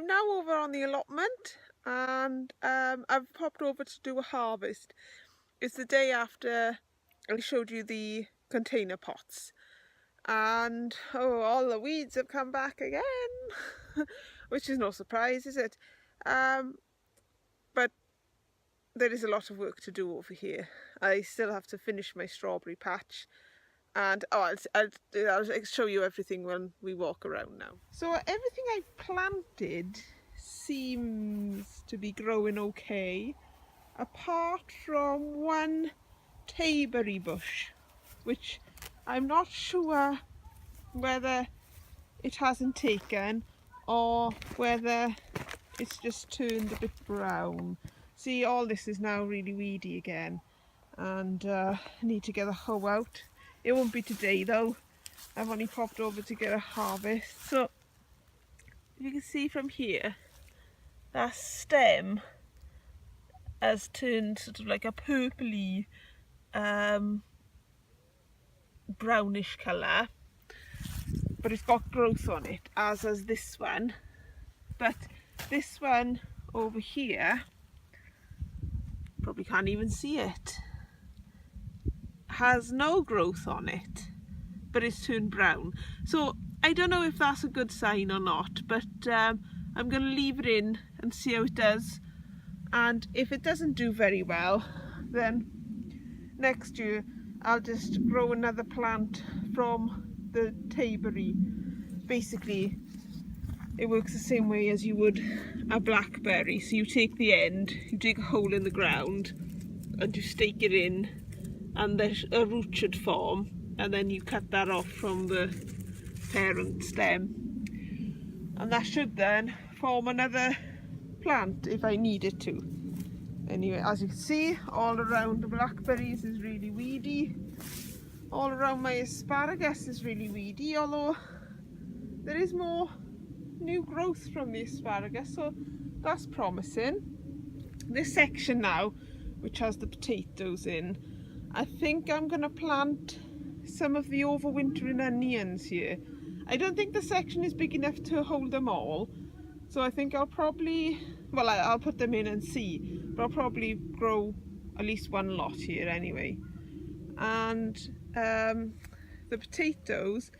I'm now over on the allotment, and I've popped over to do a harvest. It's the day after I showed you the container pots, and all the weeds have come back again, which is no surprise, is it? But there is a lot of work to do over here. I still have to finish my strawberry patch, and I'll show you everything when we walk around now. So everything I've planted seems to be growing okay, apart from one tayberry bush, which I'm not sure whether it hasn't taken or whether it's just turned a bit brown. See, all this is now really weedy again, and I need to get a hoe out. It won't be today though. I've only popped over to get a harvest. So you can see from here, that stem has turned sort of like a purpley brownish colour, but it's got growth on it, as has this one. But this one over here, probably can't even see it, has no growth on it, but it's turned brown. So I don't know if that's a good sign or not, but I'm going to leave it in and see how it does. And if it doesn't do very well, then next year I'll just grow another plant from the tayberry. Basically, it works the same way as you would a blackberry. So you take the end, you dig a hole in the ground and you stake it in, and a root should form, and then you cut that off from the parent stem, and that should then form another plant if I need it to. Anyway, as you can see, all around the blackberries is really weedy. All around my asparagus is really weedy, although there is more new growth from the asparagus, so that's promising. This section now, which has the potatoes in, I think I'm going to plant some of the overwintering onions here. I don't think the section is big enough to hold them all, so I think I'll probably, well, I'll put them in and see, but I'll probably grow at least one lot here anyway. And the potatoes,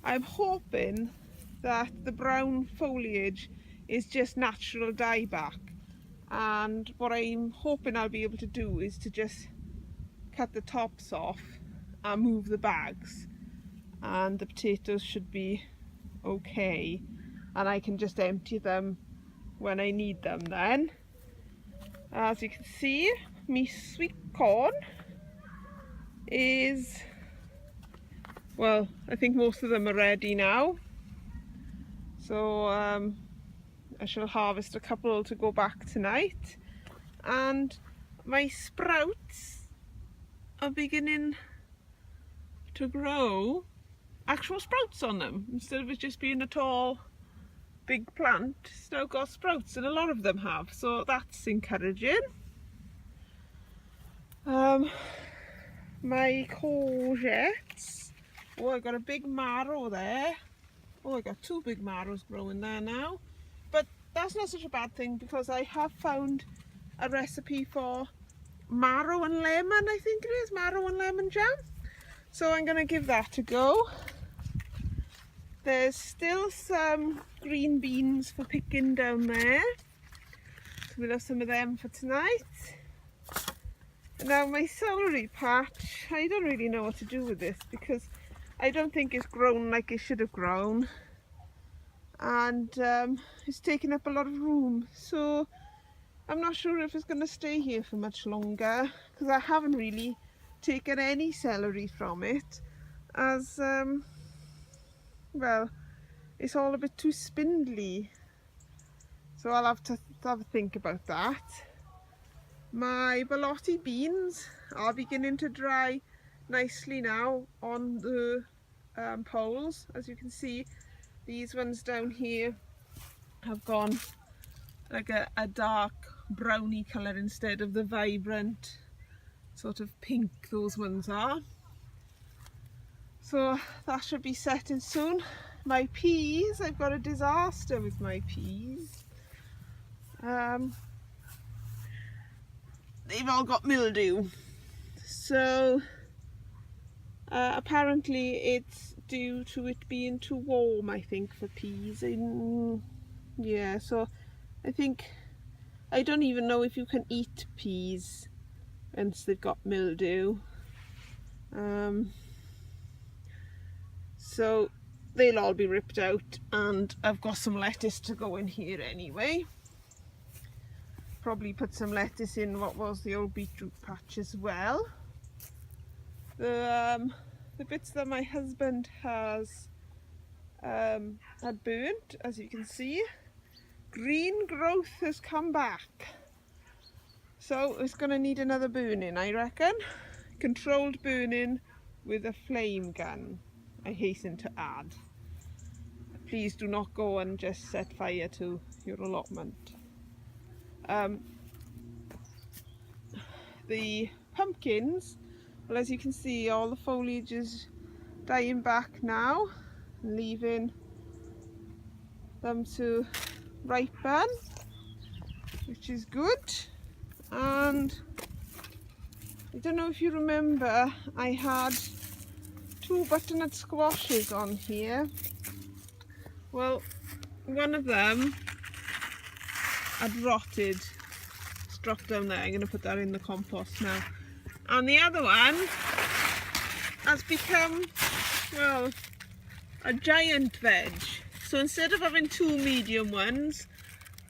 I'm hoping that the brown foliage is just natural dieback, and what I'm hoping I'll be able to do is to just cut the tops off and move the bags, and the potatoes should be okay, and I can just empty them when I need them then. As you can see, my sweet corn is, well, I think most of them are ready now, so I shall harvest a couple to go back tonight. And my sprouts are beginning to grow actual sprouts on them, instead of it just being a tall big plant. It's now got sprouts, and a lot of them have, so that's encouraging. My courgettes, oh, I got a big marrow there. Oh, I got two big marrows growing there now, but that's not such a bad thing, because I have found a recipe for marrow and lemon, I think it is, marrow and lemon jam. So I'm going to give that a go. There's still some green beans for picking down there, so we'll have some of them for tonight. And now my celery patch, I don't really know what to do with this, because I don't think it's grown like it should have grown, and it's taken up a lot of room, so I'm not sure if it's going to stay here for much longer, because I haven't really taken any celery from it, as well, it's all a bit too spindly, so I'll have to have a think about that. My borlotti beans are beginning to dry nicely now on the poles. As you can see, these ones down here have gone like a dark browny colour instead of the vibrant sort of pink those ones are. So that should be setting soon. my peas, I've got a disaster with my peas. They've all got mildew. So apparently it's due to it being too warm, I think, for peas. Yeah, so I think, I don't even know if you can eat peas once they've got mildew. So they'll all be ripped out, and I've got some lettuce to go in here anyway. Probably put some lettuce in what was the old beetroot patch as well. The bits that my husband has had burnt, as you can see, green growth has come back. So it's going to need another burning, I reckon. Controlled burning with a flame gun, I hasten to add. Please do not go and just set fire to your allotment. The pumpkins, well, as you can see, all the foliage is dying back now, leaving them to ripen, which is good. And I don't know if you remember, I had 2 butternut squashes on here. Well, one of them had rotted. It's dropped down there. I'm going to put that in the compost now. And the other one has become, well, a giant veg. So instead of having 2 medium ones,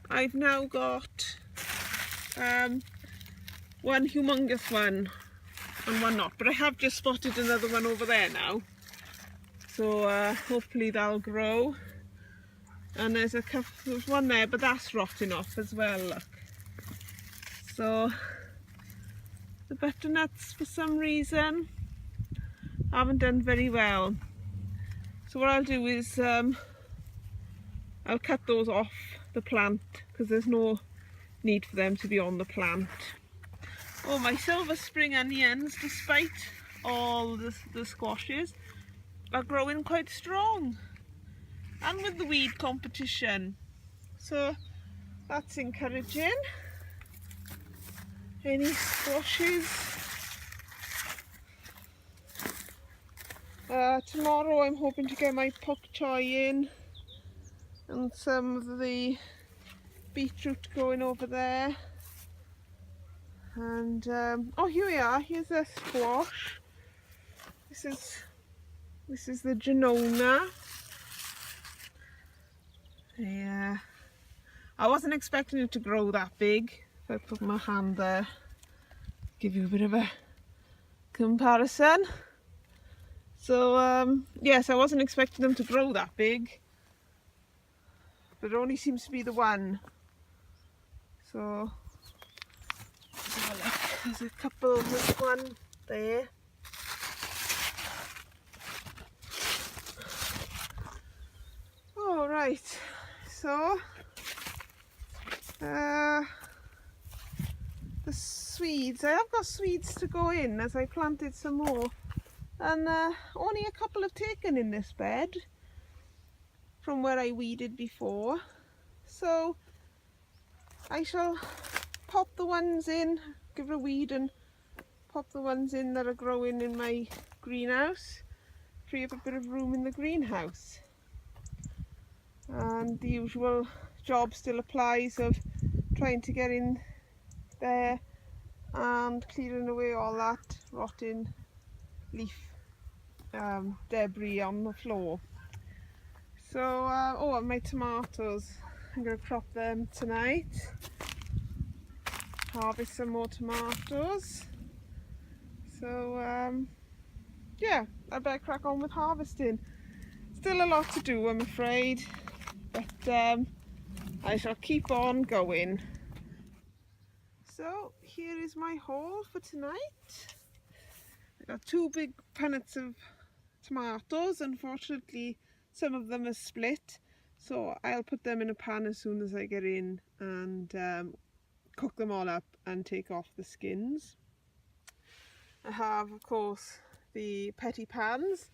I've now got one humongous one and one not. But I have just spotted another one over there now. So hopefully that'll grow. And there's one there, but that's rotting off as well, look. So the butternuts, for some reason, haven't done very well. So what I'll do is I'll cut those off the plant, because there's no need for them to be on the plant. Oh, my silver spring onions, despite all the squashes, are growing quite strong, and with the weed competition, so that's encouraging. Any squashes? Tomorrow I'm hoping to get my pak choi in, and some of the beetroot going over there. And oh, here we are. Here's a squash. This is the Genoa. Yeah, I wasn't expecting it to grow that big. If I put my hand there, give you a bit of a comparison. So yes, I wasn't expecting them to grow that big, but it only seems to be the one. So have a look. There's a couple. There's one there. All right. So the Swedes, I have got Swedes to go in as I planted some more, and only a couple have taken in this bed from where I weeded before. So I shall pop the ones in, give it a weed and pop the ones in that are growing in my greenhouse, free up a bit of room in the greenhouse. And the usual job still applies of trying to get in there and clearing away all that rotting leaf debris on the floor. So oh, and my tomatoes, I'm going to crop them tonight, harvest some more tomatoes. So yeah, I better crack on with harvesting. Still a lot to do, I'm afraid, but I shall keep on going. So here is my haul for tonight. I got 2 big punnets of tomatoes. Unfortunately, some of them are split, so I'll put them in a pan as soon as I get in and cook them all up and take off the skins. I have, of course, the petty pans,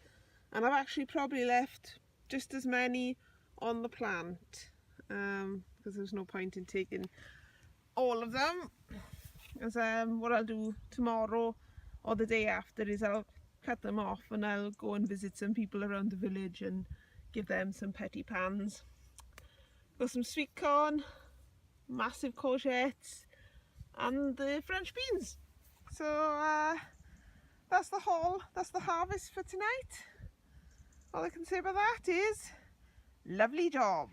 and I've actually probably left just as many on the plant, because there's no point in taking all of them. As what I'll do tomorrow or the day after is I'll cut them off and I'll go and visit some people around the village and give them some petty pans. Got some sweet corn, massive courgettes and the French beans. So that's the haul, that's the harvest for tonight. All I can say about that is lovely job.